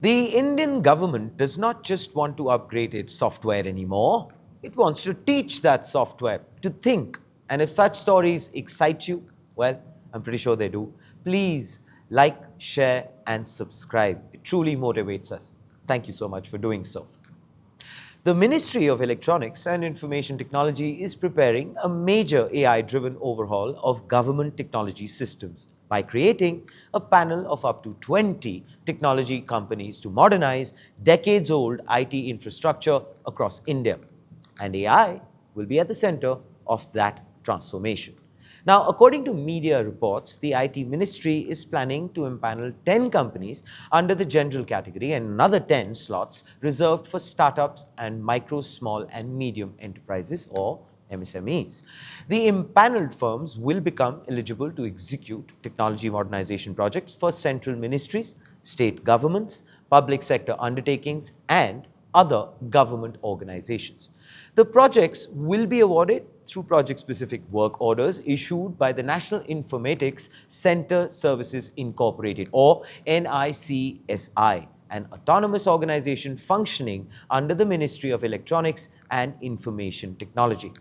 The Indian government does not just want to upgrade its software anymore, it wants to teach that software to think. And if such stories excite you, well, I'm pretty sure they do. Please like, share, and subscribe. It truly motivates us. Thank you so much for doing so. The Ministry of Electronics and Information Technology is preparing a major AI-driven overhaul of government technology systems by creating a panel of up to 20 technology companies to modernize decades-old IT infrastructure across India. And AI will be at the center of that transformation. Now, according to media reports, the IT ministry is planning to empanel 10 companies under the general category and another 10 slots reserved for startups and micro, small and medium enterprises or MSMEs. The empaneled firms will become eligible to execute technology modernization projects for central ministries, state governments, public sector undertakings and other government organizations. The projects will be awarded through project-specific work orders issued by the National Informatics Center Services Incorporated or NICSI, an autonomous organization functioning under the Ministry of Electronics and Information Technology.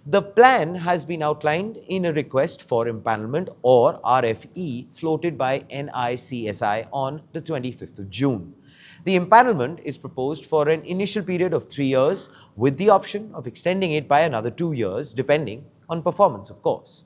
The plan has been outlined in a request for empanelment or RFE floated by NICSI on the 25th of June. The empanelment is proposed for an initial period of 3 years with the option of extending it by another 2 years depending on performance, of course.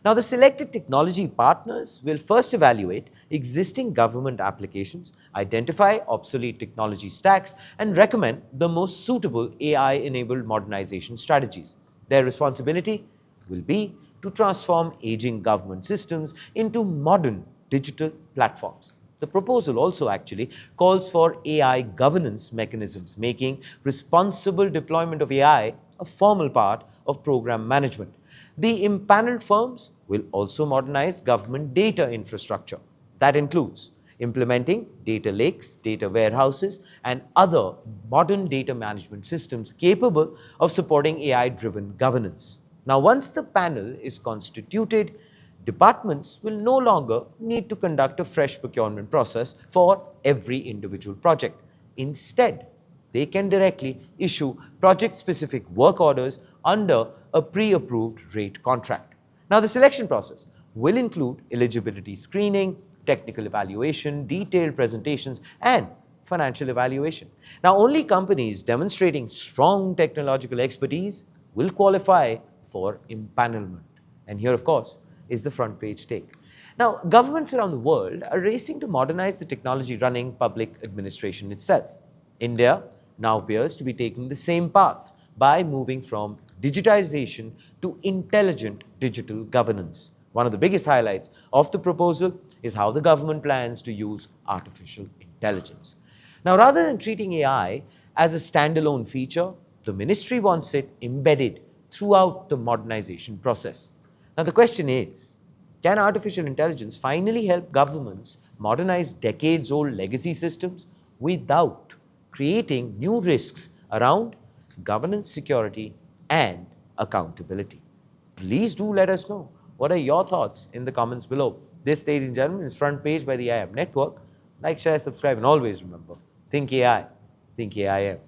Now, the selected technology partners will first evaluate existing government applications, identify obsolete technology stacks, and recommend the most suitable AI-enabled modernization strategies. Their responsibility will be to transform aging government systems into modern digital platforms. The proposal also actually calls for AI governance mechanisms, making responsible deployment of AI a formal part of program management. The empaneled firms will also modernize government data infrastructure. That includes implementing data lakes, data warehouses, and other modern data management systems capable of supporting AI-driven governance. Now, once the panel is constituted, departments will no longer need to conduct a fresh procurement process for every individual project. Instead, they can directly issue project-specific work orders under a pre-approved rate contract. Now, the selection process will include eligibility screening, technical evaluation, detailed presentations, and financial evaluation. Now, only companies demonstrating strong technological expertise will qualify for empanelment. And here, of course, is the front page take. Now, governments around the world are racing to modernize the technology running public administration itself. India now appears to be taking the same path by moving from digitization to intelligent digital governance. One of the biggest highlights of the proposal is how the government plans to use artificial intelligence. Now, rather than treating AI as a standalone feature, the ministry wants it embedded throughout the modernization process. Now, the question is, can artificial intelligence finally help governments modernize decades-old legacy systems without creating new risks around governance, security, and accountability? Please do let us know. What are your thoughts in the comments below? This, ladies and gentlemen, is Front Page by the IIM Network. Like, share, subscribe, and always remember, think AI, think AIM.